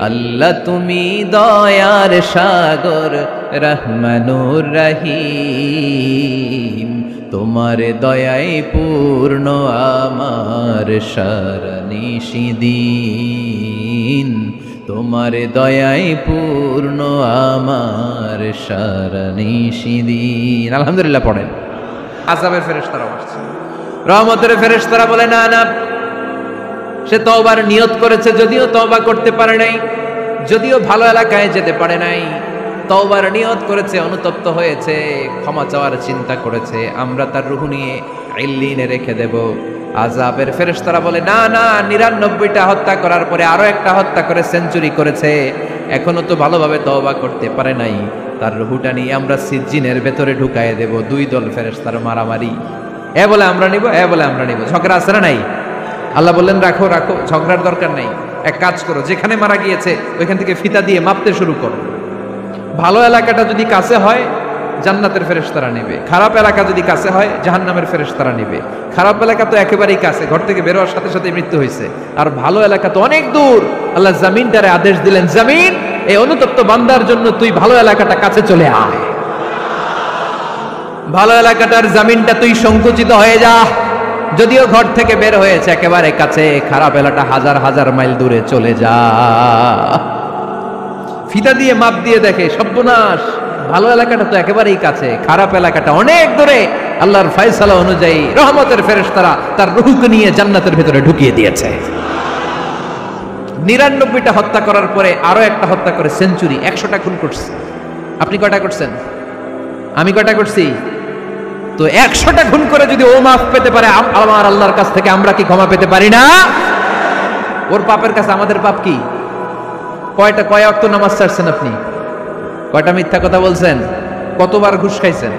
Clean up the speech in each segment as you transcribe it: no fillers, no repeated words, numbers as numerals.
আল্লাহ তুমি দয়ার সাগর রহমানুর রহিম, তোমার দয়ায় পূর্ণ আমার সারানিশিদিন, তোমার দয়ায় পূর্ণ আমার সারানিশিদিন। আলহামদুলিল্লাহ পড়েন। আযাবের ফেরেশতারা আসছে, রহমতের ফেরেশতারা বলে না না, সে তওবার নিয়ত করেছে, যদিও তওবা করতে পারে নাই, যদিও ভালো এলাকায় যেতে পারে নাই, তওবার নিয়ত করেছে, অনুতপ্ত হয়েছে, ক্ষমা চাওয়ার চিন্তা করেছে, আমরা তার রূহ নিয়ে ইল্লিনে রেখে দেব। আযাবের ফেরেশতারা বলে না না, ৯৯টা হত্যা করার পরে আরো একটা হত্যা করে সেঞ্চুরি করেছে, এখনো তো ভালোভাবে তওবা করতে পারে নাই, তার রূহটা নিয়ে আমরা সিজ্জিনের ভেতরে ঢুকায়ে দেব। দুই দল ফেরেশতার মারামারি, এ বলে আমরা নিব, এ বলে আমরা নিব, ঝগড়া আছে না নাই? আল্লাহ বললেন রাখো রাখো, ঝগড়ার দরকার নাই, এক কাজ করো, যেখানে মারা গিয়েছে ওইখান থেকে ফিতা দিয়ে মাপতে শুরু করো। ভালো এলাকাটা যদি কাছে হয় জান্নাতের ফেরেশতারা নেবে, খারাপ এলাকা যদি কাছে হয় জাহান্নামের ফেরেশতারা নেবে। খারাপ এলাকা তো একেবারেই কাছে, ঘর থেকে বের হওয়ার সাথে সাথে মৃত্যু হয়েছে, আর ভালো এলাকা তো অনেক দূর। আল্লাহ জামিনটারে আদেশ দিলেন, জামিন এই অনুতপ্ত বান্দার জন্য তুই ভালো এলাকাটা কাছে চলে আয়, ভালো এলাকাটার জামিনটা তুই সংকুচিত হয়ে যা, যদিও ঘর থেকে বের হয়েছে একেবারে কাছে, খারাপ এলাকা হাজার হাজার মাইল দূরে চলে যা। ফিতা দিয়ে মাপ দিয়ে দেখে সর্বনাশ, ভালো এলাকাটা তো একেবারেই কাছে, খারাপ এলাকাটা অনেক দূরে। আল্লাহর ফয়সালা অনুযায়ী রহমতের ফেরেশতারা তার রূহকে নিয়ে জান্নাতের ভিতরে ঢুকিয়ে দিয়েছে। ৯৯টা হত্যা করার পরে আরো একটা হত্যা করে সেঞ্চুরি, ১০০টা খুন করছে। আপনি কয়টা করছেন? আমি কয়টা করছি? তো ১০০টা খুন করে যদি ও মাফ পেতে পারে আমার আল্লাহর কাছ থেকে, আমরা কি ক্ষমা পেতে পারি না? ওর পাপের কাছে আমাদের পাপ কি? কয় ওয়াক্ত নামাজ ছাড়ছেন আপনি? কয়টা মিথ্যা কথা বলছেন? কতবার ঘুষ খাইছেন?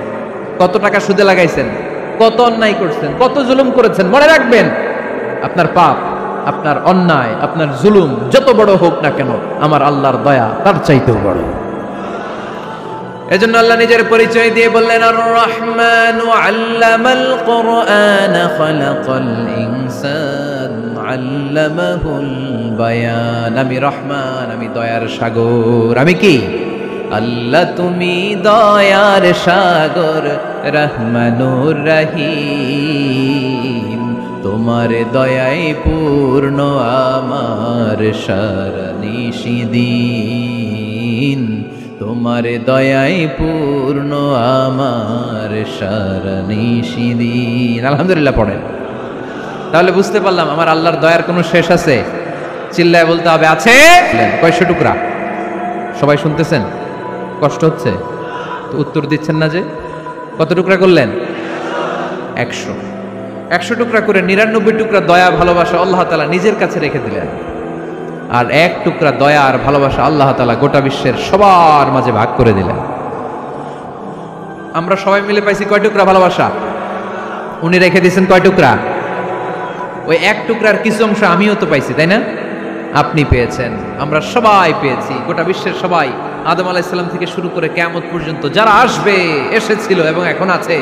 কত টাকা সুদে লাগাইছেন? কত অন্যায় করছেন? কত জুলুম করেছেন? মনে রাখবেন, আপনার পাপ, আপনার অন্যায়, আপনার জুলুম যত বড় হোক না কেন, আমার আল্লাহর দয়া তার চাইতেও বড়। এজন্য আল্লাহ নিজের পরিচয় দিয়ে বললেন, আর রহমানু আল্লামাল কুরআন খালাকাল ইনসান আল্লামাহুল বায়ান। আমি রহমান, আমি দয়ার সাগর। আমি কি? আল্লাহ তুমি দয়ার সাগর রহমানুর রহিম, তোমার দয়ায় পূর্ণ আমার সারানিশিদিন, তোমার দয়ায় পূর্ণ আমার সারানিশিদিন। আলহামদুলিল্লাহ পড়েন। তাহলে বুঝতে পারলাম আমার আল্লাহর দয়ার কোনো শেষ আছে? চিল্লায় বলতে হবে আছে। কয়শো টুকরা? সবাই শুনতেছেন? কষ্ট হচ্ছে তো উত্তর দিচ্ছেন না যে? কত টুকরা করলেন? ১০০। ১০০ টুকরা করে ৯৯ টুকরা দয়া ভালোবাসা আল্লাহ তাআলা নিজের কাছে রেখে দিলেন, আর ১ টুকরা দয়া আর ভালোবাসা আল্লাহ তাআলা গোটা বিশ্বের সবার মাঝে ভাগ করে দিলেন। আমরা সবাই মিলে পাইছি কয় টুকরা ভালোবাসা? উনি রেখে দিয়েছেন কয় টুকরা? ওই ১ টুকরার কিছু অংশ আমিও তো পাইছি, তাই না? আপনি পেয়েছেন, আমরা সবাই পেয়েছি, গোটা বিশ্বের সবাই, আদম আলাইহিস সালাম থেকে শুরু করে কিয়ামত পর্যন্ত যারা আসবে, এসেছিল এবং এখন আছে,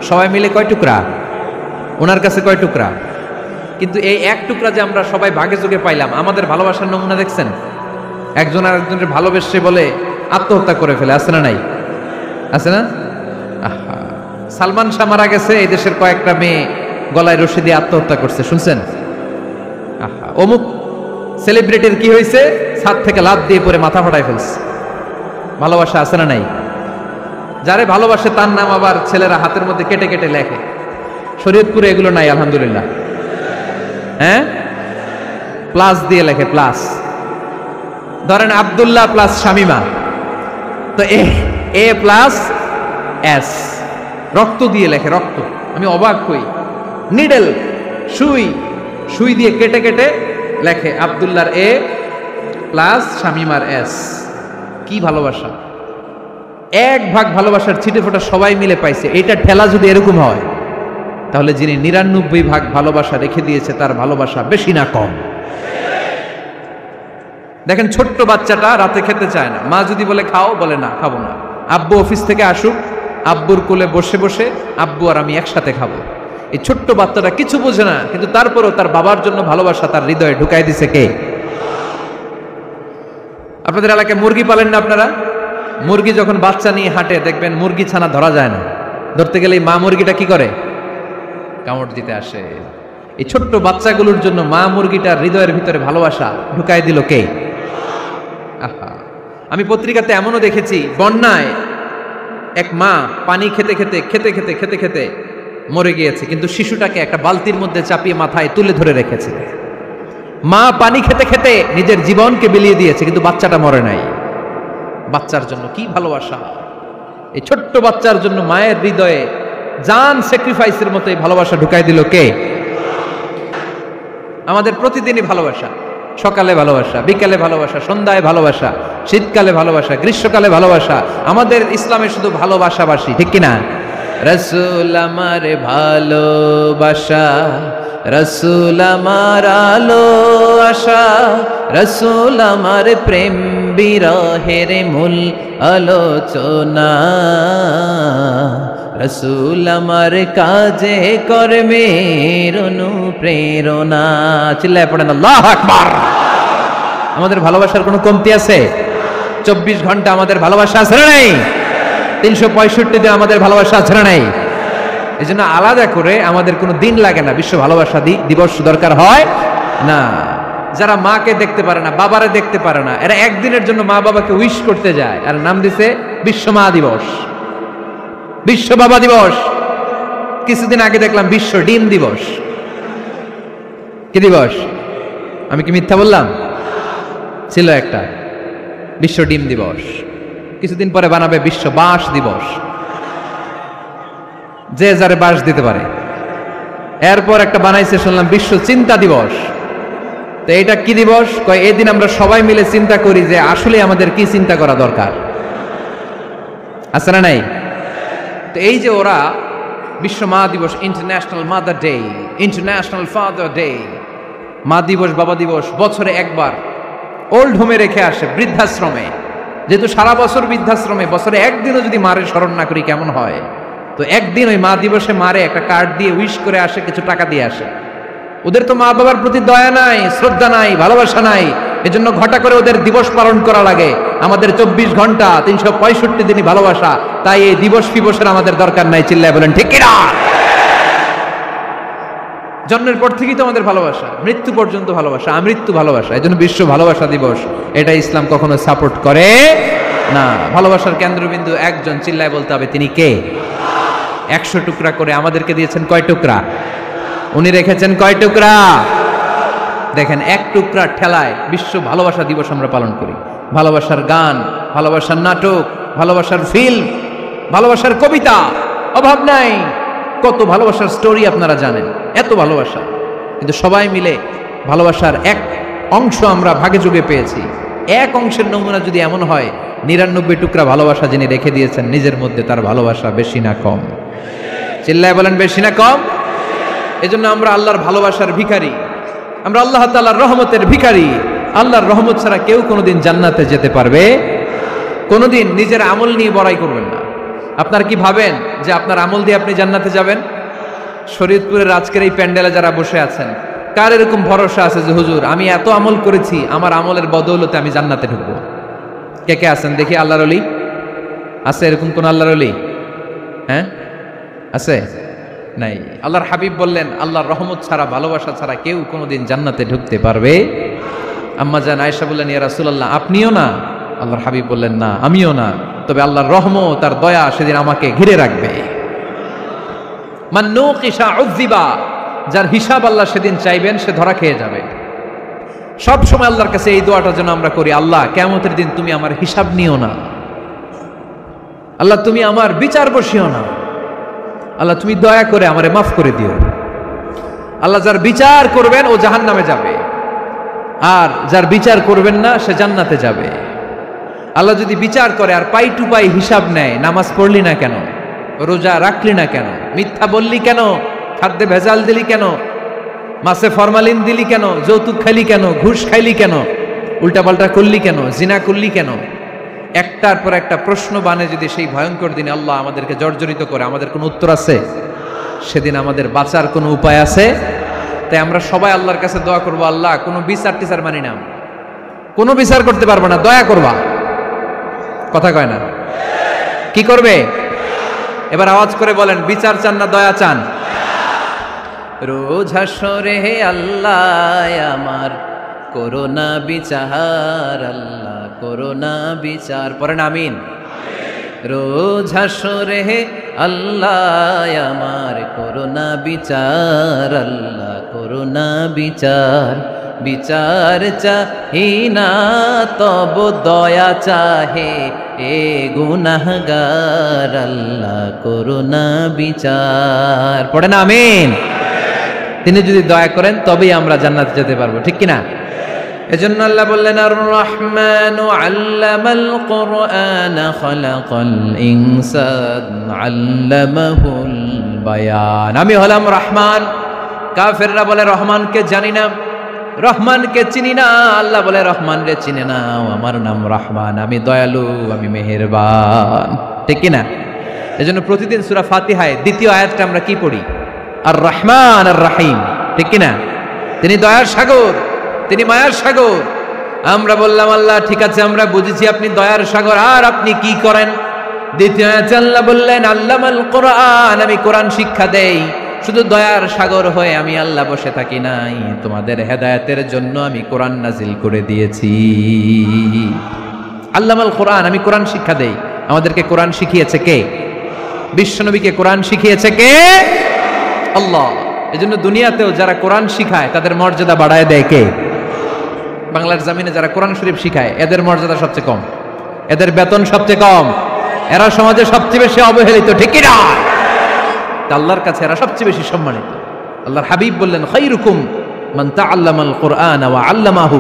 সবাই মিলে কয় টুকরা? ওনার কাছে কয় টুকরা? কিন্তু এই ১ টুকরা যে আমরা সবাই ভাগে যোগে পাইলাম, আমাদের ভালোবাসার নমুনা দেখছেন? একজন আর একজনের ভালোবেসে বলে আত্মহত্যা করে ফেলে, আছে না নাই? আছে না? আহা, সালমান শাহ মারা গেছে, এই দেশের কয়েকটা মেয়ে গলায় রশি দিয়ে আত্মহত্যা করছে, শুনছেন? আহা, অমুক সেলিব্রিটির কি হয়েছে, ছাদ থেকে লাফ দিয়ে পরে মাথা ফাটায় ফেলছে। ভালোবাসা আছে না নাই? যারে ভালোবাসে তার নাম আবার ছেলেরা হাতের মধ্যে কেটে কেটে লেখে। শরীয়তপুরে এগুলো নাই আলহামদুলিল্লাহ। হ্যাঁ, প্লাস দিয়ে লেখে, প্লাস। ধরেন আব্দুল্লাহ প্লাস শামিমা, তো এ প্লাস এস, রক্ত দিয়ে লেখে, রক্ত। আমি অবাক হই, নিডেল, সুই দিয়ে কেটে কেটে লেখে আব্দুল্লাহর এ প্লাস শামিমার এস। কি ভালোবাসা! ১ ভাগ ভালোবাসার ছিটে ফোটা সবাই মিলে পাইছে। এটা ঠেলা যদি এরকম হয়, তাহলে যিনি ৯৯ ভাগ ভালোবাসা রেখে দিয়েছে তার ভালোবাসা বেশি না কম? দেখেন, ছোট্ট বাচ্চাটা রাতে খেতে চায় না, মা যদি বলে খাও, বলে না, খাবো না। আব্বু অফিস থেকে আসুক, আব্বুর কোলে বসে বসে আব্বু আর আমি একসাথে খাবো। এই ছোট্ট বাচ্চাটা কিছু বোঝে না, কিন্তু তারপরেও তার বাবার জন্য ভালোবাসা তার হৃদয়ে ঢুকাই দিছে কে? আপনাদের এলাকায় মুরগি পালেন না আপনারা? মুরগি যখন বাচ্চা নিয়ে হাঁটে দেখবেন মুরগি ছানা ধরা যায় না, ধরতে গেলে মা মুরগিটা কি করে? কামড় দিতে আসে। এই ছোট্ট বাচ্চাগুলোর জন্য মা মুরগিটার হৃদয়ের ভিতরে ভালোবাসা ঢুকাই দিল কে? আহা, আমি পত্রিকাতে এমনও দেখেছি, বন্যায় এক মা পানি খেতে খেতে খেতে খেতে খেতে খেতে মরে গিয়েছে, কিন্তু শিশুটাকে একটা বালতির মধ্যে চাপিয়ে মাথায় তুলে ধরে রেখেছে। মা পানি খেতে খেতে নিজের জীবনকে বিলিয়ে দিয়েছে, কিন্তু বাচ্চাটা মরে নাই। বাচ্চার জন্য কি ভালোবাসা! এই ছোট্ট বাচ্চার জন্য মায়ের হৃদয়ে জান স্যাক্রিফাইসের মতো এই ভালোবাসা ঢুকাই দিল কে? আমাদের প্রতিদিনই ভালোবাসা, সকালে ভালোবাসা, বিকালে ভালোবাসা, সন্ধ্যায় ভালোবাসা, শীতকালে ভালোবাসা, গ্রীষ্মকালে ভালোবাসা। আমাদের ইসলামে শুধু ভালোবাসাবাসী, ঠিক কিনা? রাসূল আমার ভালোবাসা, রাসূল আমার আলো আশা, রাসূল আমার প্রেম বিরহের মূল আলোচনা, রাসূল আমার কাজে কর্মের অনুপ্রেরণা। চিল্লায় পড়েন আল্লাহু আকবার। আমাদের ভালোবাসার কোনো কমতি আছে? 24 ঘন্টা আমাদের ভালোবাসা আছে না নাই? 365 দিন আমাদের ভালোবাসা আছে না নাই? এই জন্য আলাদা করে আমাদের কোনো দিন লাগে না, বিশ্ব ভালোবাসা দিবস দরকার হয় না। যারা মাকে দেখতে পারে না, বাবারে দেখতে পারে না, এরা একদিনের জন্য মা বাবাকে উইশ করতে যায়, আর নাম দিছে বিশ্ব মা দিবস, বিশ্ব বাবা দিবস। কিছুদিন আগে দেখলাম বিশ্ব ডিম দিবস। কি দিবস? আমি কি মিথ্যা বললাম? ছিল একটা বিশ্ব ডিম দিবস। কিছুদিন পরে বানাবে বিশ্ব বাঁশ দিবস, যে যারে বাঁশ দিতে পারে। এরপর একটা বানাইছে শুনলাম বিশ্ব চিন্তা দিবস। তো এটা কি দিবস? কয় এই দিন আমরা সবাই মিলে চিন্তা করি যে আসলে আমাদের কি চিন্তা করা দরকার, আছে না নাই? তো এই যে ওরা বিশ্ব মা দিবস, international mother day, international father day, মা দিবস বাবা দিবস বছরে একবার ওল্ড হোমে রেখে আসে, বৃদ্ধাশ্রমে। যেহেতু সারা বছর বৃদ্ধাশ্রমে, বছরে একদিনও যদি মারের স্মরণ না করি কেমন হয়? তো একদিন ওই মা দিবসে মারে একটা কার্ড দিয়ে উইশ করে আসে, কিছু টাকা দিয়ে আসে। ওদের তো মা বাবার প্রতি দয়া নাই, শ্রদ্ধা নাই, ভালোবাসা নাই, এজন্য ঘটা করে ওদের দিবস পালন করা লাগে। আমাদের 24 ঘন্টা 365 দিনই ভালোবাসা, তাই এই দিবস ফিবসের আমাদের দরকার নাই। চিল্লায় বলেন ঠিক কিনা? জন্মের পর থেকেই তো আমাদের ভালোবাসা, মৃত্যু পর্যন্ত ভালোবাসা, আমৃত্যু ভালোবাসা। এই জন্য বিশ্ব ভালোবাসা দিবস, এটা ইসলাম কখনো সাপোর্ট করে না। ভালোবাসার কেন্দ্রবিন্দু একজন, চিল্লায় বলতে হবে তিনি কে? 100 টুকরা করে আমাদেরকে দিয়েছেন কয় টুকরা? উনি রেখেছেন কয় টুকরা? দেখেন, এক টুকরা ঠেলায় বিশ্ব ভালোবাসা দিবস আমরা পালন করি। ভালোবাসার গান, ভালোবাসার নাটক, ভালোবাসার ফিল্ম, ভালোবাসার কবিতা, অভাব নাই। কত ভালোবাসার স্টোরি আপনারা জানেন, এত ভালোবাসা। কিন্তু সবাই মিলে ভালোবাসার এক অংশ আমরা ভাগে যোগে পেয়েছি। এক অংশের নমুনা যদি এমন হয়, 99 টুকরা ভালোবাসা যিনি রেখে দিয়েছেন নিজের মধ্যে, তার ভালোবাসা বেশি না কম? চিল্লায় বলেন বেশি না কম? এজন্য আমরা আল্লাহর ভালোবাসার ভিখারি, আমরা আল্লাহ তাআলার রহমতের ভিখারি। আল্লাহর রহমত ছাড়া কেউ কোনোদিন জান্নাতে যেতে পারবে? কোনোদিন নিজের আমল নিয়ে বড়াই করবেন না। আপনারা কি ভাবেন যে আপনার আমল দিয়ে আপনি জান্নাতে যাবেন? শরীয়তপুরের আজকের এই প্যান্ডেলে যারা বসে আছেন, কার এরকম ভরসা আছে যে হুজুর আমি এত আমল করেছি, আমার আমলের বদৌলতে আমি জান্নাতে ঢুকবো? কে কে আছেন দেখি? আল্লাহর ওলি আছে? এরকম কোন আল্লাহর ওলি? হ্যাঁ, আছে? নাই। আল্লাহর হাবিব বললেন, আল্লাহর রহমত ছাড়া, ভালোবাসা ছাড়া কেউ কোনোদিন জান্নাতে ঢুকতে পারবে? আম্মা জান আয়েশা বললেন, ইয়া রাসূলুল্লাহ আপনিও না? আল্লাহর হাবিব বললেন, না আমিও না, তবে আল্লাহর রহমত আর দয়া সেদিন আমাকে ঘিরে রাখবে। মান নুকিশা উযিবা, যার হিসাব আল্লাহ সেদিন চাইবেন সে ধরা খেয়ে যাবে। সব সময় আল্লাহর কাছে এই দোয়াটা যেন আমরা করি, আল্লাহ কিয়ামতের দিন তুমি আমার হিসাব নিও না, আল্লাহ তুমি আমার বিচার বসিও না, আল্লাহ তুমি দয়া করে আমারে মাফ করে দিও। আল্লাহ যার বিচার করবেন ও জাহান্নামে যাবে, আর যার বিচার করবেন না সে জান্নাতে যাবে। আল্লাহ যদি বিচার করে আর পাই টু পাই হিসাব নেয়, নামাজ পড়লি না কেন, রোজা রাখলি না কেন, মিথ্যা বললি কেন, খাদ্যে ভেজাল দিলি কেন, মাছে ফরমালিন দিলি কেন, যৌতুক খাইলি কেন, ঘুষ খাইলি কেন, উল্টাপাল্টা করলি কেন, জিনা করলি কেন, একটার পর একটা প্রশ্ন বানে যদি সেই ভয়ঙ্কর দিনে আল্লাহ আমাদেরকে জর্জরিত করে, আমাদের কোনো উত্তর আছে? সেদিন আমাদের বাঁচার কোনো উপায় আছে? তাই আমরা সবাই আল্লাহর কাছে দোয়া করবো, আল্লাহ কোনো বিচার টিচার মানি না, কোনো বিচার করতে পারবে না, দয়া করবা। কথা কয় না? কি করবে? এবার আওয়াজ করে বলেন, বিচার চান না দয়া চান? রোজ হাসরে হে আল্লাহ আমার করোনা বিচার, আল্লাহ করোনা বিচার, পড়েন আমিন। রোজ হাসরে হে আল্লাহ আমার করোনা বিচার, আল্লাহ করোনা বিচার। বিচার চাহি না তব দয়া চাহে এ গুনাহগার, আল্লাহ করোনা বিচার। পড়েন আমিন। তিনি যদি দয়া করেন তবেই আমরা জান্নাতে যেতে পারবো, ঠিক কিনা? এজন্য আল্লাহ বললেন, আর রহমানু আল্লামাল কুরআন খালাকাল ইনসান আল্লামাহুল বায়ান। আমি হলাম রহমান। কাফেররা বলে রহমানকে জানি না, রহমানকে চিনি না। আল্লাহ বলে রহমান রে চিনে নাও, আমার নাম রহমান, আমি দয়ালু, আমি মেহেরবান, ঠিক কিনা? এজন্য প্রতিদিন সূরা ফাতিহায় দ্বিতীয় আয়াতটা আমরা কি পড়ি? আর রহমান আর রাহিম, ঠিক কিনা? তিনি দয়ার সাগর, তিনি মায়ার সাগর। আমরা বললাম আল্লাহ ঠিক আছে, আমরা বুঝেছি আপনি দয়ার সাগর, আর আপনি কি করেন? দ্বিতীয় আয়াতে আল্লাহ বললেন, আল্লামাল কোরআন, আমি কোরআন শিক্ষা দেই। শুধু দয়ার সাগর হয়ে আমি আল্লাহ বসে থাকি নাই, তোমাদের হেদায়েতের জন্য আমি কোরআন নাজিল করে দিয়েছি। আল্লামাল কোরআন, আমি কোরআন শিক্ষা দেই। আমাদেরকে কোরআন শিখিয়েছে কে? বিশ্বনবীকে কোরআন শিখিয়েছে কে? আল্লাহ। এজন্য দুনিয়াতেও যারা কোরআন শিখায় তাদের মর্যাদা বাড়ায় দেয় কে? বাংলার জমিনে যারা কোরআন শরীফ শিখায় এদের মর্যাদা সবচেয়ে কম, এদের বেতন সবচেয়ে কম, এরা সমাজে সবচেয়ে বেশি অবহেলিত, ঠিক কি না? আল্লাহর কাছে এরা সবচেয়ে বেশি সম্মানিত। আল্লাহর হাবিব বললেন, খায়রুকুম মান তাআল্লামাল কুরআন ওয়া আল্লামাহু।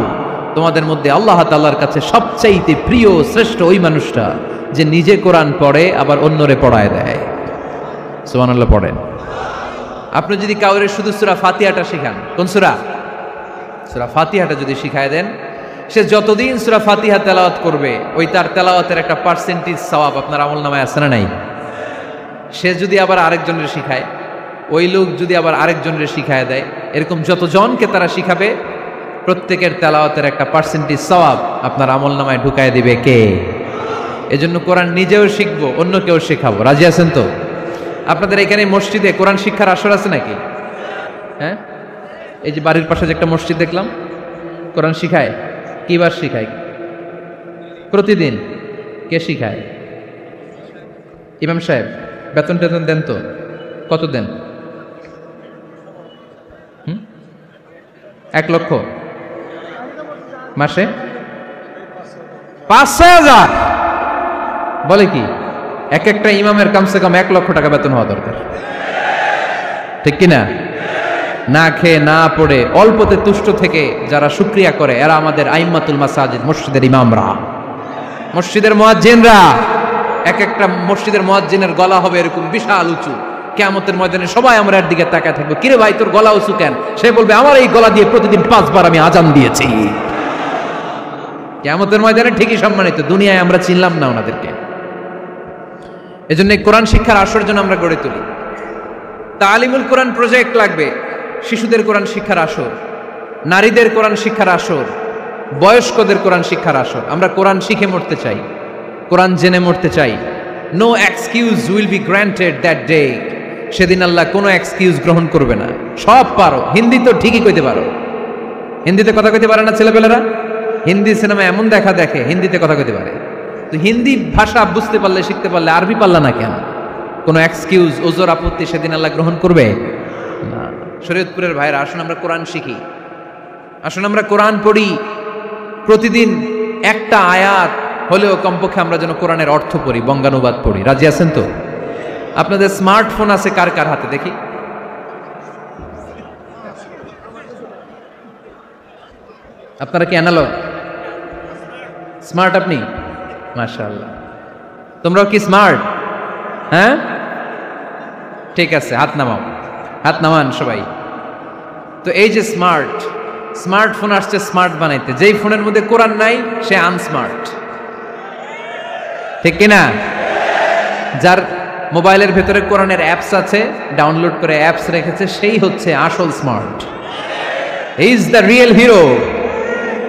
তোমাদের মধ্যে আল্লাহ তাআলার কাছে সবচাইতে প্রিয় শ্রেষ্ঠ ওই মানুষটা যে নিজে কোরআন পড়ে আবার অন্যরে পড়ায় দেয়। সুবহানাল্লাহ পড়েন। আপনি যদি কাউরে শুধু সূরা ফাতিহাটা শিখান, কোন সূরা? সূরা ফাতিহাটা যদি শিখায় দেন, সে যতদিন সূরা ফাতিহা তেলাওয়াত করবে ওই তার তেলাওয়াতের একটা পার্সেন্টেজ সওয়াব আপনার আমলনামায় আছে না নাই? সে যদি আবার আরেকজনের শিখায়, ওই লোক যদি আবার আরেকজনের শিখায় দেয়, এরকম যতজনকে তারা শিখাবে প্রত্যেকের তেলাওয়াতের একটা পার্সেন্টেজ সওয়াব আপনার আমলনামায় ঢুকায় দিবে কে? এজন্য কোরআন নিজেও শিখবো, অন্যকেও শেখাবো। রাজি আছেন তো? আপনাদের এখানে মসজিদে কোরআন শিক্ষার আসর আছে নাকি? হ্যাঁ, এই যে বাড়ির পাশে যে একটা মসজিদ দেখলাম, কোরআন শিখায়। কিবার শিখায়? প্রতিদিন। কে শিখায়? ইমাম সাহেব। বেতন টেতন দেন তো? কত দেন? 1 লক্ষ মাসে? 5-6 হাজার? বলে কি? এক একটা ইমামের কমসে কম 1 লক্ষ টাকা বেতন হওয়া দরকার, ঠিক কিনা? না খেয়ে না পড়ে অল্পতে তুষ্ট থেকে যারা শুকরিয়া করে এরা আমাদের আইম্মাতুল মাসাজিদ, মসজিদের ইমামরা, মসজিদের মুয়াজ্জিনরা। এক একটা মসজিদের মুয়াজ্জিনের গলা হবে এরকম বিশাল উঁচু। কিয়ামতের ময়দানে সবাই আমরা এর দিকে তাকায় থাকবো, কিরে ভাই তোর গলা উঁচু কেন? সে বলবে, আমার এই গলা দিয়ে প্রতিদিন 5 বার আমি আজান দিয়েছি। কিয়ামতের ময়দানে ঠিকই সম্মানিত, দুনিয়ায় আমরা চিনলাম না ওনাদেরকে। এজন্য কোরআন শিক্ষার আসর জন্য আমরা গড়ে তুলি। তালিমুল কোরআন প্রজেক্ট লাগবে, শিশুদের কোরআন শিক্ষার আসর, নারীদের কোরআন শিক্ষার আসর, বয়স্কদের কোরআন শিক্ষার আসর। আমরা কোরআন শিখে মরতে চাই, কোরআন জেনে মরতে চাই। No excuse will be granted that day. সেদিন আল্লাহ কোনো এক্সকিউজ গ্রহণ করবে না। সব পারো, হিন্দি তো ঠিকই কইতে পারো। হিন্দিতে কথা কইতে পারে না ছেলেপেলেরা? হিন্দি সিনেমা এমন দেখা দেখে হিন্দিতে কথা কইতে পারে। তো হিন্দি ভাষা বুঝতে পারলে, শিখতে পারলে আরবি পারলা না কেন? কোনো এক্সকিউজ, ওজর, আপত্তি সেদিন আল্লাহ গ্রহণ করবে না। শরীয়তপুরের ভাইরা, আসুন আমরা কোরআন শিখি, আসুন আমরা কোরআন পড়ি। প্রতিদিন একটা আয়াত হলেও কমপক্ষে আমরা যেন কোরআনের অর্থ পড়ি, বঙ্গানুবাদ পড়ি। রাজি আছেন তো? আপনাদের স্মার্টফোন আছে কার কার হাতে দেখি? আপনারা কি অ্যানালগ? স্মার্ট আপনি? মাশাআল্লাহ। তোমরাও কি স্মার্ট? হ্যাঁ, ঠিক আছে, হাত নামাও, হাত নামান সবাই। তো এই যে স্মার্টফোন আসছে স্মার্ট বানাইতে, যেই ফোনের মধ্যে কোরআন নাই সে আনস্মার্ট, ঠিক কিনা? যার মোবাইলের ভেতরে কোরআনের অ্যাপস আছে, ডাউনলোড করে অ্যাপস রেখেছে, সেই হচ্ছে আসল smart. He is the real hero.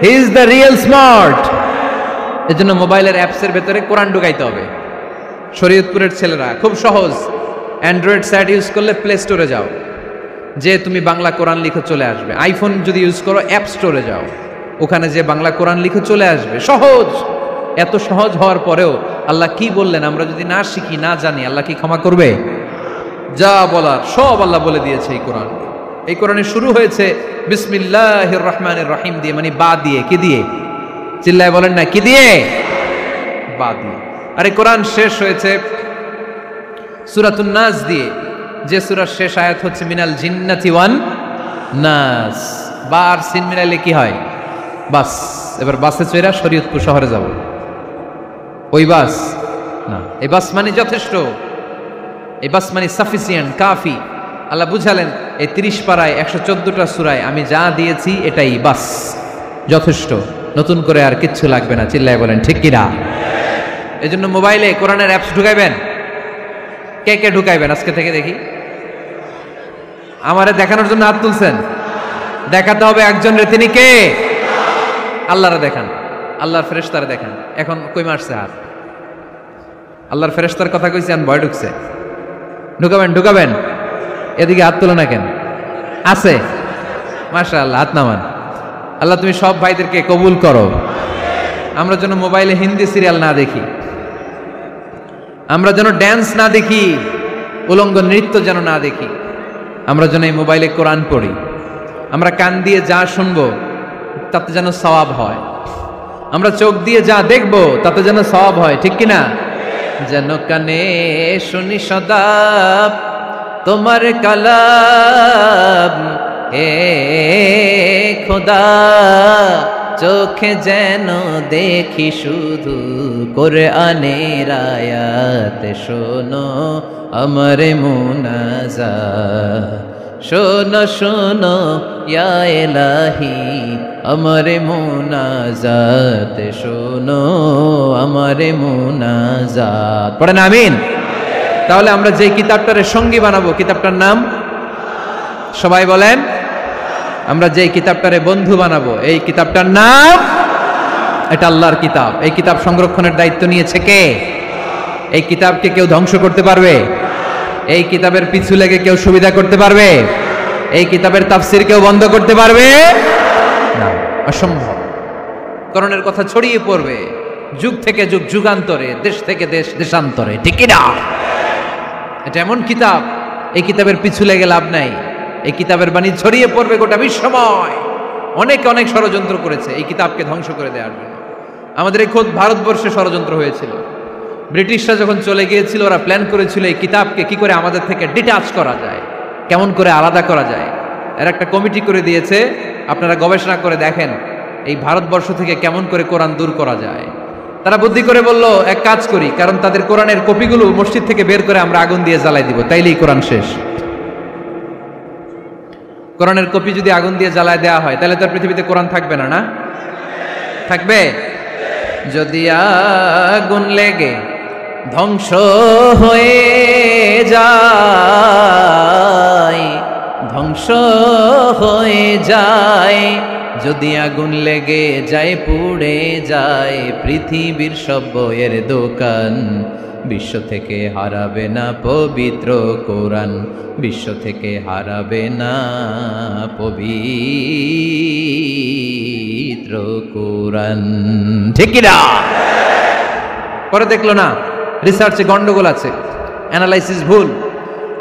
He is the real smart. এজন্য মোবাইলের অ্যাপসের ভেতরে কোরআন ঢুকাইতে হবে। শরীয়তপুরের ছেলেরা খুব সহজ, অ্যান্ড্রয়েড সাইট ইউজ করলে প্লে স্টোরে যাও, যে তুমি বাংলা কোরআন লিখে চলে আসবে। আইফোন যদি ইউজ করো অ্যাপ স্টোরে যাও, ওখানে যে বাংলা কোরআন লিখে চলে আসবে। সহজ। এত সহজ হওয়ার পরেও আল্লাহ কি বললেন আমরা যদি না শিখি, না জানি, আল্লাহ কি ক্ষমা করবে? যা বলার সব আল্লাহ বলে দিয়েছে এই কোরআন। এই কোরআনে শুরু হয়েছে বিসমিল্লাহির রহমানির রহিম দিয়ে, মানে বা দিয়ে। কি দিয়ে? চিল্লায় বলেন না, কি দিয়ে? বা দিয়ে। আর এই কোরআন শেষ হয়েছে সূরাতুন নাস দিয়ে, যে সূরার শেষ আয়াত হচ্ছে মিনাল জিন্নাতি ওয়ান নাস। বা আর সিন মিলাইলে কি হয়? বাস। এবার বাসে চড়া শরীয়তপুর শহরে যাব। ওই বাস না, এই বাস মানে যথেষ্ট, এই বাস মানে সাফিসিয়েন্ট, কাফি। আল্লাহ বুঝালেন এই 30 পারায় 114টা সূরায় আমি যা দিয়েছি এটাই বাস, যথেষ্ট। নতুন করে আর কিচ্ছু লাগবে না। চিল্লায় বলেন ঠিক কিনা? এই জন্য মোবাইলে কোরআনের অ্যাপস ঢুকাইবেন। কে কে ঢুকাইবেন আজকে থেকে দেখি? আমারে দেখানোর জন্য হাত তুলছেন? দেখাতে হবে একজনের। তিনি কে? আল্লাহরে দেখান, আল্লাহর ফেরেশতারে দেখান। এখন কই মারছে হাত? আল্লাহর ফেরেশতার কথা কইছি, আন ভয় ঢুকছে। ঢুকাবেন ঢুকাবেন। এদিকে হাত তুলে না কেন? আছে? মাশাআল্লাহ, হাত নামান। আল্লাহ তুমি সব ভাইদেরকে কবুল করো। আমরা যেন মোবাইলে হিন্দি সিরিয়াল না দেখি, আমরা যেন ড্যান্স না দেখি, উলঙ্গ নৃত্য যেন না দেখি। আমরা যেন এই মোবাইলে কোরআন পড়ি। আমরা কান দিয়ে যা শুনবো তাতে যেন সওয়াব হয়। আমরা চোখ দিয়ে যা দেখবো তাতে যেন সওয়াব হয়। ঠিক কিনা? যেন কানে শুনি সদা তোমার কালাম, হে খোদা চোখে যেন দেখি শুধু কোরআনের আয়াত। শোনো আমার মুনাজাত, শোনো শোনো ইয়া ইলাহি আমার মুনাজাত, শোনো আমার মুনাজাত। পড়েন আমিন। তাহলে আমরা যে কিতাবটারে সঙ্গী বানাবো, কিতাবটার নাম সবাই বলেন। আমরা যে কিতাবটারে বন্ধু বানাবো, এই কিতাবটার নাম, এটা আল্লাহর কিতাব। এই কিতাব সংরক্ষণের দায়িত্ব নিয়েছে কে? এই কিতাবকে কেউ ধ্বংস করতে পারবে? এই কিতাবের পিছু লেগে কেউ সুবিধা করতে পারবে? এই কিতাবের তাফসির কেউ বন্ধ করতে পারবে না, অসম্ভব। কোরআনের কথা ছড়িয়ে পড়বে যুগ থেকে যুগ, যুগান্তরে, দেশ থেকে দেশ, দেশান্তরে। ঠিক না? এটা এমন কিতাব, এই কিতাবের পিছু লেগে লাভ নাই। এই কিতাবের বাণী ছড়িয়ে পড়বে গোটা বিশ্বময়। অনেকে অনেক ষড়যন্ত্র করেছে এই কিতাবকে ধ্বংস করে দেওয়ার জন্য। আমাদের এই খোদ ভারতবর্ষে ষড়যন্ত্র হয়েছিল। ব্রিটিশরা যখন চলে গিয়েছিল, ওরা প্ল্যান করেছিল এই কিতাবকে কি করে আমাদের থেকে ডিটাচ করা যায়, কেমন করে আলাদা করা যায়। এর একটা কমিটি করে দিয়েছে, আপনারা গবেষণা করে দেখেন এই ভারতবর্ষ থেকে কেমন করে কোরআন দূর করা যায়। তারা বুদ্ধি করে বলল এক কাজ করি, কারণ তাদের কোরআনের কপিগুলো মসজিদ থেকে বের করে আমরা আগুন দিয়ে জ্বালাই দিব, তাইলেই কোরআন শেষ। কোরআনের কপি যদি আগুন দিয়ে জ্বালায় দেওয়া হয় তাহলে তো পৃথিবীতে কোরআন থাকবে না, না থাকবে? যদি আগুন লেগে ধ্বংস হয়ে যায়, ধ্বংস হয়ে যায়, যদি আগুন লেগে যায়, পুড়ে যায় পৃথিবীর সব বইয়ের দোকান, বিশ্ব থেকে হারাবে না পবিত্র কোরআন, বিশ্ব থেকে হারাবে না পবিত্র কোরআন। ঠিক না? পরে দেখলো না রিসার্চে গন্ডগোল আছে, অ্যানালাইসিস ভুল।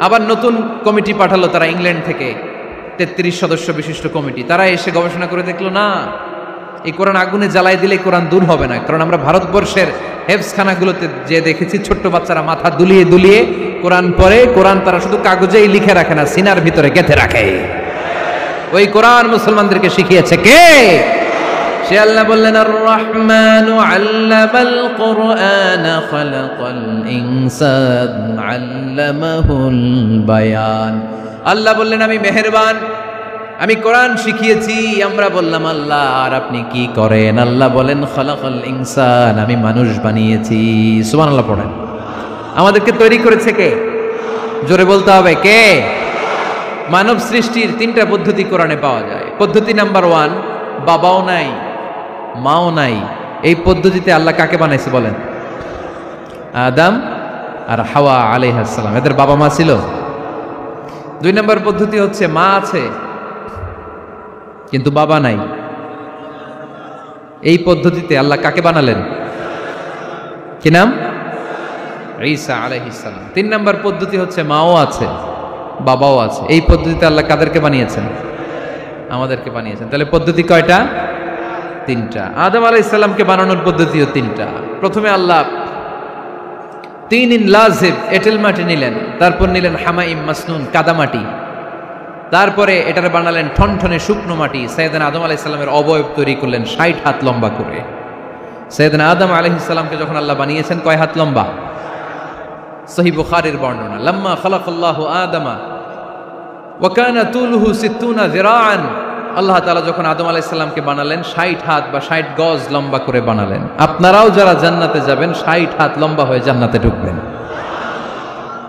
আবার নতুন কমিটি পাঠালো তারা ইংল্যান্ড থেকে, 33 সদস্য বিশিষ্ট কমিটি। তারা এসে গবেষণা করে দেখলো না, এই কোরআন আগুনে জ্বালাই দিলে কোরআন দূর হবে না। কারণ আমরা ভারতবর্ষের হেফজখানাগুলোতে যে দেখেছি ছোট্ট বাচ্চারা মাথা দুলিয়ে দুলিয়ে কোরআন পড়ে। কোরআন তারা শুধু কাগজেই লিখে রাখে না, সিনার ভিতরে গেঁথে রাখে। ওই কোরআন মুসলমানদেরকে শিখিয়েছে কে? সে আল্লাহ বললেন আর রহমানু আল্লামাল কুরআন খালাকাল ইনসান আল্লামাহুল বায়ান। আল্লাহ বললেন আমি মেহেরবান, আমি কোরআন শিখিয়েছি। আমরা বললাম আল্লাহ আর আপনি কি করেন? আল্লাহ বলেন খালাকাল ইনসান, আমি মানুষ বানিয়েছি। সুবহানাল্লাহ পড়েন। আমাদেরকে তৈরি করেছে কে? জোরে বলতে হবে কে? মানব সৃষ্টির 3টা পদ্ধতি কোরআনে পাওয়া যায়। পদ্ধতি নাম্বার 1, বাবাও নাই, মাও নাই। এই পদ্ধতিতে আল্লাহ কাকে বানাইছে বলেন? আদম আর হাওয়া আলাইহিস সালাম, এদের বাবা মা ছিল। 2 নম্বর পদ্ধতি হচ্ছে মা আছে কিন্তু বাবা নাই। এই পদ্ধতিতে আল্লাহ কাকে বানালেন? কি নাম? ঈসা আলাইহিস সালাম। 3 নম্বর পদ্ধতি হচ্ছে মাও আছে বাবাও আছে। এই পদ্ধতিতে আল্লাহ কাদেরকে বানিয়েছেন? আমাদেরকে বানিয়েছেন। তাহলে পদ্ধতি কয়টা? 3টা। আদম আলাইহিস সালামকে বানানোর পদ্ধতিও 3টা। প্রথমে আল্লাহ 3 ইন লাজিব এঁটেল মাটি নিলেন, তারপর নিলেন হামাইম মাসনুন কাদামাটি, তারপরে এটার বানালেন ঠনঠনে শুকনো মাটি। সাইয়েদনা আদম আলাইহিস সালামের অবয়ব তৈরি করলেন 60 হাত লম্বা করে। সাইয়েদনা আদম আলাইহিস সালামকে যখন আল্লাহ বানিয়েছেন কয় হাত লম্বা? সহিহ বুখারীর বর্ণনা, লাম্মা খালাকাল্লাহু আদামা ওয়া কানা তুলুহু 60 যিরাআন। আল্লাহ তাআলা যখন আদম আলাইহিস সালামকে বানালেন 60 হাত বা 60 গজ লম্বা করে বানালেন। আপনারাও যারা জান্নাতে যাবেন 60 হাত লম্বা হয়ে জান্নাতে ঢুকবেন।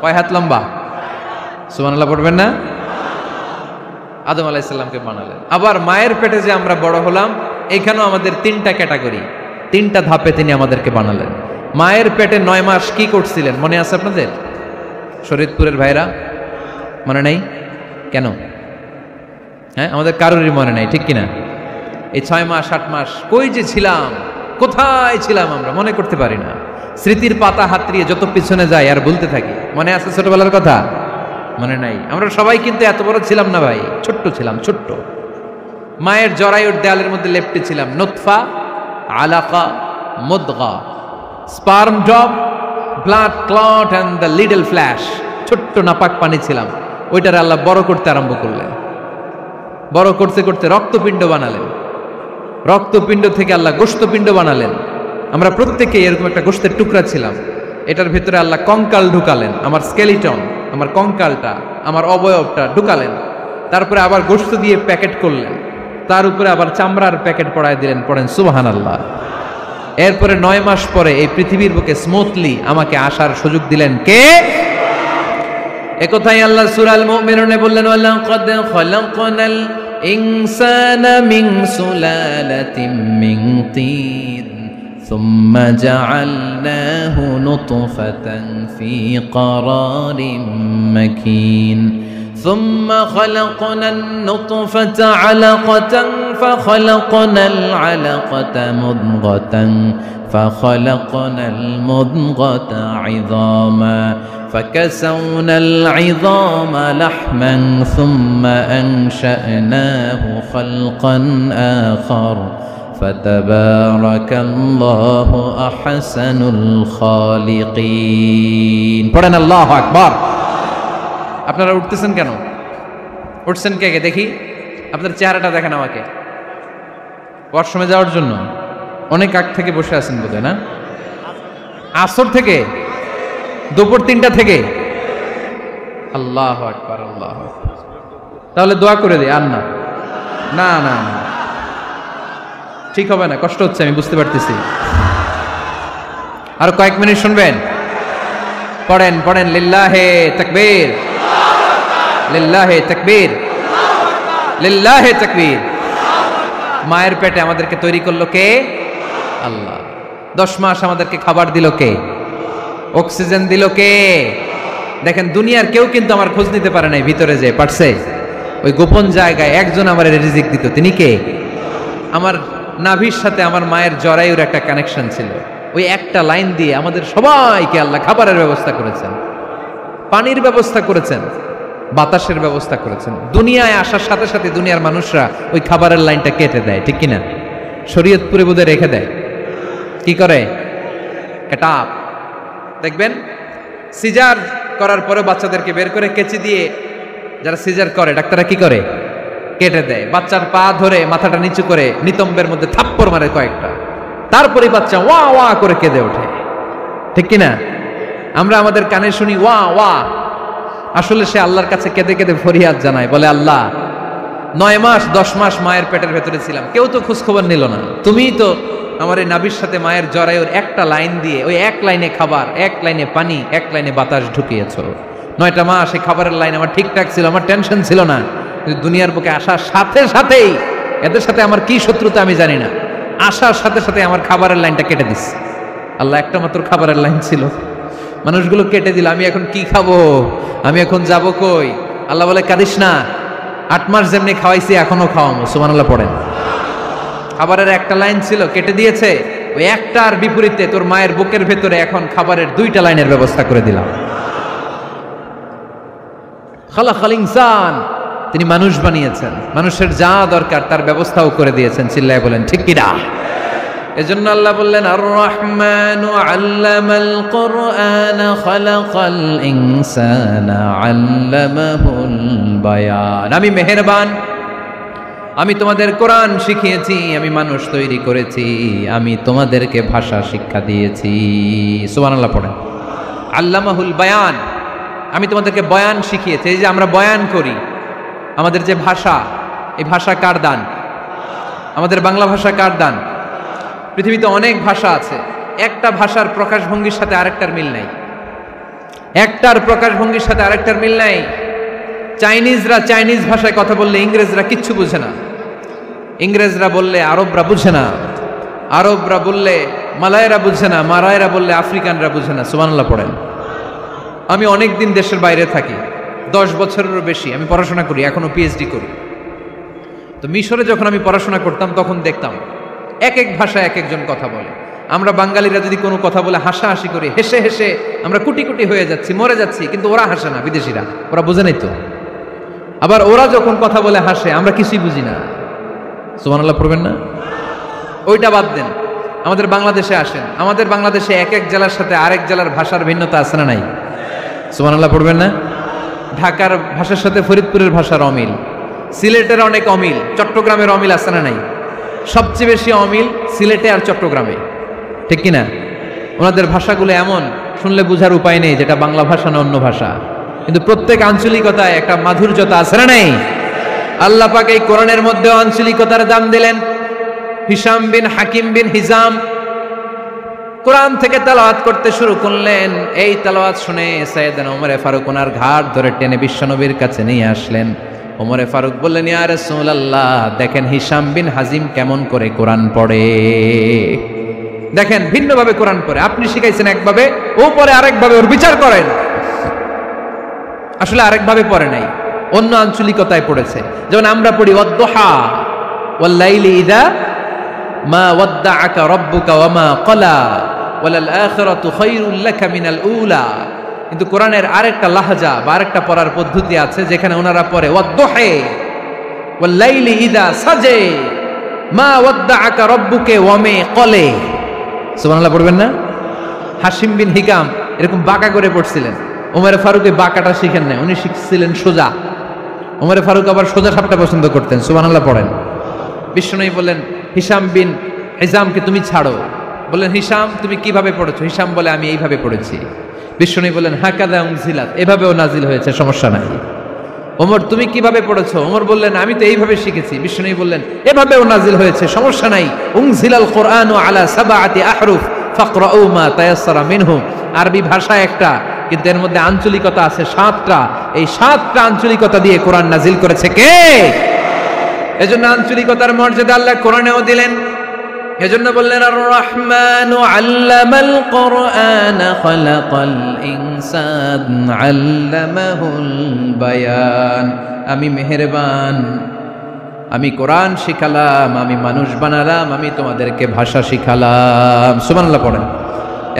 কয় হাত লম্বা? সুবহানাল্লাহ পড়বেন না? আদম আলাইহিস সালামকে বানালেন। আবার মায়ের পেটে যে আমরা বড় হলাম, এখানেও আমাদের 3টা ক্যাটাগরি, 3টা ধাপে তিনি আমাদেরকে বানালেন। মায়ের পেটে 9 মাস কি করছিলেন মনে আছে আপনাদের? শরীয়তপুরের ভাইরা মনে নাই কেন? হ্যাঁ, আমাদের কারোরই মনে নাই, ঠিক কিনা? এই 6 মাস 8 মাস কই যে ছিলাম, কোথায় ছিলাম আমরা মনে করতে পারি না। স্মৃতির পাতা হাতড়িয়ে যত পিছনে যায় আর বলতে থাকি। মনে আছে ছোটবেলার কথা? মনে নাই। আমরা সবাই কিন্তু এত বড় ছিলাম না ভাই, ছোট্ট ছিলাম, ছোট্ট। মায়ের জরায়ুর দেয়ালের মধ্যে লেপ্টে ছিলাম। নুতফা, আলাকা, মুদগা, sperm drop, blood clot and the little flesh. ছোট্ট নাপাক পানি ছিলাম। ওইটার আল্লাহ বড় করতে আরম্ভ করলেন। বড় করতে করতে রক্তপিণ্ড বানালেন। রক্তপিণ্ড থেকে আল্লাহ গোশতপিণ্ড বানালেন। আমরা প্রত্যেকেই এরকম একটা গোশতের টুকরা ছিলাম। এটার ভিতরে আল্লাহ কঙ্কাল ঢুকালেন, আমার স্কেলিটন, আমার কঙ্কালটা, আমার অবয়বটা ঢুকালেন। তারপরে আবার গোশত দিয়ে প্যাকেট করলেন, তার উপরে আবার চামড়ার প্যাকেট পড়ায় দিলেন। পড়েন সুবহানাল্লাহ। এরপরে 9 মাস পরে এই পৃথিবীর বুকে স্মুথলি আমাকে আসার সুযোগ দিলেন কে? একথাই আল্লাহ সূরা আল মুমিনুনে বললেন, ওয়ালাকাদ খালাকনাল ইনসানা মিন সুলালাতিন মিন তিন সুম্মা জাআলনাহু নুতফাতান ফি ক্বারারিন মাকিন ثم خلقنا النطفة علقة فخلقنا العلقة مضغة فخلقنا المضغة عظاما فكسونا العظام لحما ثم أنشأناه خلقا آخر فتبارك الله أحسن الخالقين. পড়েন আল্লাহু আকবার। আপনারা উঠতেছেন কেন? উঠছেন কে কে দেখি? আপনার চেহারাটা দেখেন আমাকে। ওয়াশরুমে যাওয়ার জন্য অনেক আগ থেকে বসে আছেন বোধহয়, না? আসর থেকে, দুপুর 3টা থেকে। আল্লাহু আকবার, আল্লাহু আকবার। তাহলে দোয়া করে দিই। আর না না না না, ঠিক হবে না, কষ্ট হচ্ছে, আমি বুঝতে পারতেছি। আর কয়েক মিনিট শুনবেন? পড়েন পড়েন, লিল্লাহে তাকবীর, লিল্লাহে তাকবীর, লিল্লাহে তাকবীর। মায়ের পেটে আমাদেরকে তৈরি করলো কে? আল্লাহ। 10 মাস আমাদেরকে খাবার দিল কে? অক্সিজেন দিল কে? দেখেন, দুনিয়ার কেউ কিন্তু আমার খোঁজ নিতে পারে নাই ভিতরে যে পারছে। ওই গোপন জায়গায় একজন আমার রিজিক দিত। তিনি কে? আমার নাভির সাথে আমার মায়ের জরায়ুর একটা কানেকশন ছিল। ওই একটা লাইন দিয়ে আমাদের সবাইকে আল্লাহ খাবারের ব্যবস্থা করেছেন, পানির ব্যবস্থা করেছেন, বাতাসের ব্যবস্থা করেছেন। দুনিয়ায় আসার সাথে সাথে দুনিয়ার মানুষরা ওই খাবারের লাইনটা কেটে দেয়, ঠিক কিনা? শরীয়তপুরে বোধহয় রেখে দেয়। কি করে? কাটাপ। দেখবেন সিজার করার পরে বাচ্চাদেরকে বের করে কেচি দিয়ে, যারা সিজার করে ডাক্তাররা কি করে? কেটে দেয়। বাচ্চার পা ধরে মাথাটা নিচু করে নিতম্বের মধ্যে থাপ্পড় মারে কয়েকটা, তারপরে বাচ্চা ওয়া ওয়া করে কেঁদে ওঠে, ঠিক কিনা? আমরা আমাদের কানে শুনি ওয়া ওয়া, আসলে সে আল্লাহর কাছে কেঁদে কেঁদে ফরিয়াদ জানায়, বলে আল্লাহ 9 মাস 10 মাস মায়ের পেটের ভেতরে ছিলাম, কেউ তো খোঁজ খবর নিল না। তুমিই তো আমার এই নাভির সাথে মায়ের জরায়ুর একটা লাইন দিয়ে, ওই এক লাইনে খাবার, এক লাইনে পানি, এক লাইনে বাতাস ঢুকিয়েছো। 9টা মাস এই খাবারের লাইন আমার ঠিকঠাক ছিল, আমার টেনশন ছিল না। দুনিয়ার বুকে আসার সাথে সাথেই এদের সাথে আমার কি শত্রুতা আমি জানি না, আসার সাথে সাথে আমার খাবারের লাইনটা কেটে দিস। আল্লাহ একটা মাত্র খাবারের লাইন ছিল, মানুষগুলো কেটে দিল। আমি এখন কি খাবো, আমি এখন যাব কই? আল্লাহ বলে কাঁদিস না, 8 মাস যেমনি খাওয়াইছি এখনো খাওয়াবো। সুবহানাল্লাহ পড়েন। খাবারের একটা লাইন ছিল, কেটে দিয়েছে। ওই একটার বিপরীতে তোর মায়ের বুকের ভেতরে এখন খাবারের 2টা লাইনের ব্যবস্থা করে দিলাম। খালাকাল ইনসান, তিনি মানুষ বানিয়েছেন, মানুষের যা দরকার তার ব্যবস্থাও করে দিয়েছেন। চিল্লায় বলেন ঠিক কিনা? এজন্য আল্লাহ বললেন আর রহমানু আল্লামাল কুরআন খালাকাল ইনসানা আল্লামাহুল বায়ান। আমি মেহেরবান, আমি তোমাদের কোরআন শিখিয়েছি, আমি মানুষ তৈরি করেছি, আমি তোমাদেরকে ভাষা শিক্ষা দিয়েছি। সুবহানাল্লাহ পড়েন। আল্লামাহুল বায়ান, আমি তোমাদেরকে বয়ান শিখিয়েছি। এই যে আমরা বয়ান করি, আমাদের যে ভাষা, এই ভাষা কার দান? আমাদের বাংলা ভাষা কার দান? পৃথিবীতে অনেক ভাষা আছে, একটা ভাষার প্রকাশভঙ্গির সাথে আরেকটার মিল নাই। একটার প্রকাশভঙ্গির সাথে আরেকটার মিল নাই। চাইনিজরা চাইনিজ ভাষায় কথা বললে ইংরেজরা কিচ্ছু বুঝে না, ইংরেজরা বললে আরবরা বুঝে না, আরবরা বললে মালায়রা বুঝে না, মারায়রা বললে আফ্রিকানরা বুঝে না। সুবহানাল্লাহ পড়েন। আমি অনেক দিন দেশের বাইরে থাকি, 10 বছরেরও বেশি আমি পড়াশোনা করি, এখনো পিএইচডি করি। তো মিশরে যখন আমি পড়াশোনা করতাম তখন দেখতাম এক এক ভাষায় এক একজন কথা বলে। আমরা বাঙালিরা যদি কোনো কথা বলে হাসাহাসি করি, হেসে হেসে আমরা কুটি কুটি হয়ে যাচ্ছি, মরে যাচ্ছি, কিন্তু ওরা হাসে না, বিদেশিরা, ওরা বোঝে নাই তো। আবার ওরা যখন কথা বলে হাসে, আমরা কিছুই বুঝি না। সুবহানাল্লাহ পড়বেন না? ওইটা বাদ দেন, আমাদের বাংলাদেশে আসেন, আমাদের বাংলাদেশে এক এক জেলার সাথে আরেক জেলার ভাষার ভিন্নতা আছে না নাই? সুবহানাল্লাহ পড়বেন না? ঢাকার ভাষার সাথে ফরিদপুরের ভাষার অমিল, সিলেটের অনেক অমিল, চট্টগ্রামের অমিল আছে না নাই? সবচেয়ে বেশি অমিল সিলেটে আর চট্টগ্রামে, ঠিক কিনা? ওনাদের ভাষাগুলো এমন, শুনলে বোঝার উপায় নেই যেটা বাংলা ভাষা না অন্য ভাষা, কিন্তু প্রত্যেক আঞ্চলিকতায় একটা মাধুর্যতা আছে না নাই? আল্লাহ পাক এই কোরআনের মধ্যে আঞ্চলিকতার দাম দিলেন। হিশাম বিন হাকিম বিন হিজাম কোরআন থেকে তেলাওয়াত করতে শুরু করলেন। এই তেলাওয়াত শুনে সাইয়েদনা ওমরে ফারুক ওনার ঘাট ধরে টেনে বিশ্বনবীর কাছে নিয়ে আসলেন। ওমরে ফারুক বললেন, ইয়া রাসূলুল্লাহ, দেখেন হিশাম বিন হাজিম কেমন করে কোরআন পড়ে, দেখেন ভিন্নভাবে কোরআন পড়ে। আপনি শিখাইছেন একভাবে, ও পড়ে আরেকভাবে, ওর বিচার করেন। আসলে আরেকভাবে পড়ে নাই, অন্য আঞ্চলিকতায় পড়েছে। যেমন আমরা পড়ি ওয়াদ-দুহা ওয়াল লাইলি ইযা মা ওয়াদ্দাআকা রাব্বুকা ওয়া মা ক্বালা ওয়ালাল আখিরাতু খায়রুল লাকা মিনাল উলা। কিন্তু কোরআনের আরেকটা লাহজা বা আরেকটা পড়ার পদ্ধতি আছে, যেখানে ওনারা পড়ে ওয়াদ-দুহা ওয়াল লাইলি ইযা সাজা মা ওয়াদ্দাআকা রাব্বুকা ওয়া মা ক্বালা। সুবহানাল্লাহ পড়বেন না? হাশিম বিন হিকাম এরকম বাঁকা করে পড়ছিলেন। ওমরে ফারুক এই বাঁকাটা শিখেন না, উনি শিখছিলেন সোজা। ওমরে ফারুক আবার সোজা সাপটা পছন্দ করতেন। সুবহানাল্লাহ পড়েন। বিশ্বনবী বললেন, হিশাম বিন হিজামকে তুমি ছাড়ো। বললেন, হিশাম তুমি কিভাবে পড়েছো? হিশাম বলে, আমি এইভাবে পড়েছি। বিশ্বনবী বললেন, হাকাযা উনজিলাত, এভাবেও নাজিল হয়েছে, সমস্যা নাই। ওমর তুমি কিভাবে পড়েছো? ওমর বললেন, আমি তো এইভাবে শিখেছি। বিশ্বনবী বললেন, এভাবেও নাজিল হয়েছে, সমস্যা নাই। উনজিলাল কুরআনু আলা সাবআতি আহরুফ ফাকরাউ মা তায়াসসারা মিনহু। আরবি ভাষা একটা, কিন্তু এর মধ্যে আঞ্চলিকতা আছে 7টা। এই 7টা আঞ্চলিকতা দিয়ে কোরআন নাজিল করেছে কে? এজন্য আঞ্চলিকতার মর্যাদা আল্লাহ কোরআনেও দিলেন। এজন্য বললেন, আর রহমানু আল্লামাল কুরআন খালাকাল ইনসান আল্লামাহুল বায়ান। আমি মেহেরবান, আমি কোরআন শিখালাম, আমি মানুষ বানালাম, আমি তোমাদেরকে ভাষা শিখালাম। সুবহানাল্লাহ পড়েন।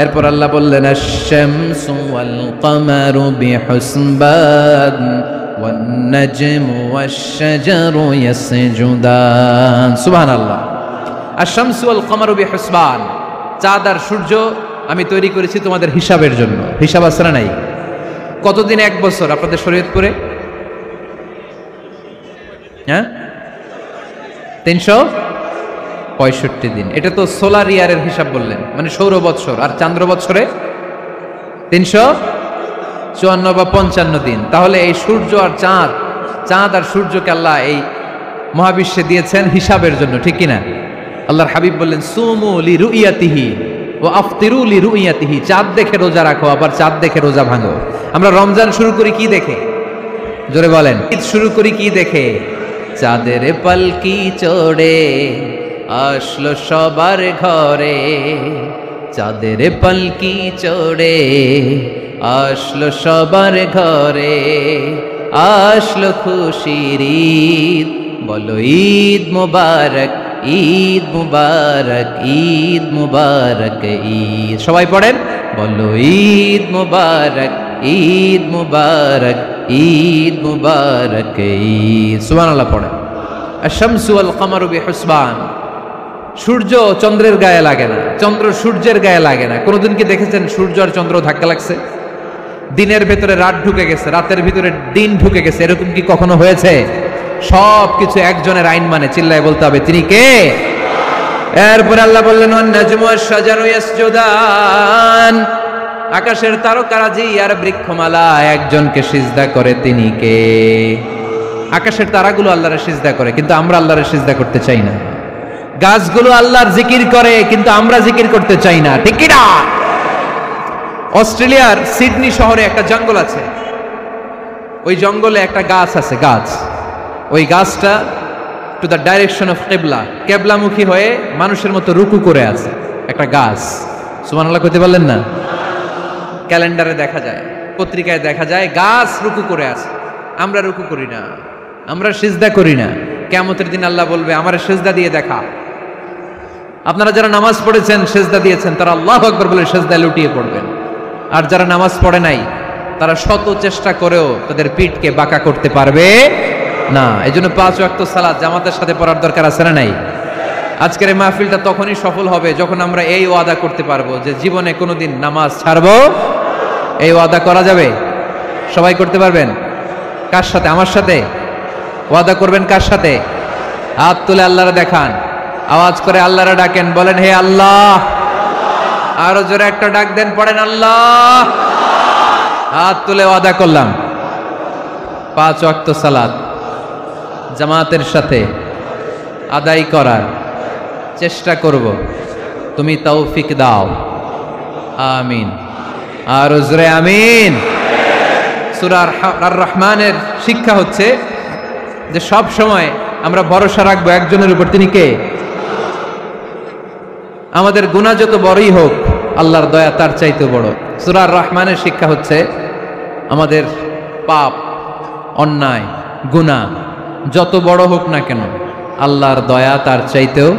এরপর আল্লাহ বললেন, আশ-শামসু ওয়াল কামারু বিহুসবান ওয়ান নাজমু ওয়াশ-শাজারু ইয়াসজুদান। সুবহানাল্লাহ। আশ-শামসু ওয়াল কামারু বিহুসবান, চাঁদ আর সূর্য আমি তৈরি করেছি তোমাদের হিসাবের জন্য। হিসাব আছে না নাই? কতদিন এক বছর আপনাদের শরীয়তপুরে? হ্যাঁ, 365 দিন। এটা তো সোলার ইয়ারের হিসাব বললেন, মানে সৌর বৎসর। আর চান্দ্র বৎসরে 354 বা 55 দিন। তাহলে এই সূর্য আর চাঁদ, চাঁদ আর সূর্যকে আল্লাহ এই মহাবিশ্বে দিয়েছেন হিসাবের জন্য, ঠিক কিনা? আল্লাহর হাবিব বললেন, সুমু লিরুইয়াতিহি ওয়া আফতিরু লিরুইয়াতিহি। চাঁদ দেখে রোজা রাখো, আবার চাঁদ দেখে রোজা ভাঙো। আমরা রমজান শুরু করি কি দেখে? জোরে বলেন। ঈদ শুরু করি কি দেখে? চাঁদের পালকি চড়ে আসলো সবার ঘরে, চাঁদের পালকি চড়ে আসলো সবার ঘরে, আসলো খুশির ঈদ, বলো ঈদ মুবারক, ঈদ মুবারক, ঈদ মুবারক, ঈদ। সবাই পড়েন, বলো ঈদ মুবারক, ঈদ মুবারক, ঈদ মুবারক, ঈদ। সুবহানাল্লাহ পড়েন। আশ-শামসু ওয়াল কামারু বিহুসবান, সূর্য চন্দ্রের গায়ে লাগে না, চন্দ্র সূর্যের গায়ে লাগে না। কোনোদিন কি দেখেছেন সূর্য আর চন্দ্র ধাক্কা লাগছে? দিনের ভেতরে রাত ঢুকে গেছে, রাতের ভিতরে দিন ঢুকে গেছে, এরকম কি কখনো হয়েছে? সব কিছু একজনের আইন মানে, চিল্লায় বলতে হবে তিনি কে? এরপর আল্লাহ বললেন ওয়ান নাজমু ওয়াশ-শাজারু ইয়াসজুদান, আকাশের তারকারাজি আর বৃক্ষমালা একজনকে সিজদা করে, তিনি কে? আকাশের তারাগুলো আল্লাহর সিজদা করে, কিন্তু আমরা আল্লাহর সিজদা করতে চাই না। গাছগুলো আল্লাহর জিকির করে, কিন্তু আমরা জিকির করতে চাই না, ঠিক কি না? অস্ট্রেলিয়ার সিডনি শহরে একটা জঙ্গল আছে, ওই জঙ্গলে একটা গাছ আছে, গাছ, ওই গাছটা টু দ্য ডাইরেকশন অফ কিবলা, কেবলামুখী হয়ে মানুষের মতো রুকু করে আছে, একটা গাছ। সুবহানাল্লাহ কইতে পারলেন না? ক্যালেন্ডারে দেখা যায়, পত্রিকায় দেখা যায়, গাছ রুকু করে আছে। আমরা রুকু করি না, আমরা সিজদা করি না। কিয়ামতের দিন আল্লাহ বলবে আমারে সিজদা দিয়ে দেখা। আপনারা যারা নামাজ পড়েছেন, সিজদা দিয়েছেন, তারা আল্লাহু আকবার বলে সিজদায় লুটিয়ে পড়বেন। আর যারা নামাজ পড়ে নাই, তারা শত চেষ্টা করেও তাদের পিঠকে বাঁকা করতে পারবে না। এজন্য 5 ওয়াক্ত সালাত জামাতের সাথে পড়ার দরকার আছে না নাই? আজকের এই মাহফিলটা তখনই সফল হবে যখন আমরা এই ওয়াদা করতে পারবো যে জীবনে কোনোদিন নামাজ ছাড়বো। এই ওয়াদা করা যাবে? সবাই করতে পারবেন? কার সাথে? আমার সাথে ওয়াদা করবেন। কার সাথে? হাত তুলে আল্লাহরে দেখান, আওয়াজ করে আল্লাহরে ডাকেন, বলেন হে আল্লাহ। আরো জোরে একটা ডাক দেন, পড়েন আল্লাহ। হাত তুলে ওয়াদা করলাম 5 ওয়াক্ত সালাত জামাতের সাথে আদায় করার চেষ্টা করব, তুমি তৌফিক দাও, আমিন। আর জোরে আমিন। সূরা আর রহমানের শিক্ষা হচ্ছে যে সব সময় আমরা ভরসা রাখবো একজনের উপর, তিনি কে? আমাদের গুনাহ যত বড়ই হোক, আল্লাহর দয়া তার চাইতে বড়। সূরা আর রহমানের শিক্ষা হচ্ছে আমাদের পাপ, অন্যায়, গুনাহ যত বড় হোক না কেন, আল্লাহর দয়া তার চাইতেও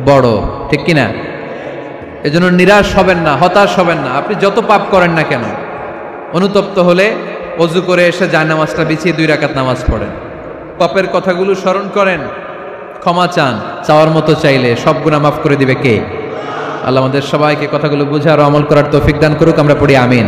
বড়, ঠিক কিনা? এজন্য নিরাশ হবেন না, হতাশ হবেন না। আপনি যত পাপ করেন না কেন, অনুতপ্ত হলে ওযু করে এসে জায়নামাজটা বিছিয়ে 2 রাকাত নামাজ পড়েন, পাপের কথাগুলো স্মরণ করেন, ক্ষমা চান, চাওয়ার মতো চাইলে সব গুনাহ মাফ করে দিবে কে? আল্লাহ আমাদের সবাইকে কথাগুলো বুঝার ও আমল করার তৌফিক দান করুক। আমরা পড়ি আমিন।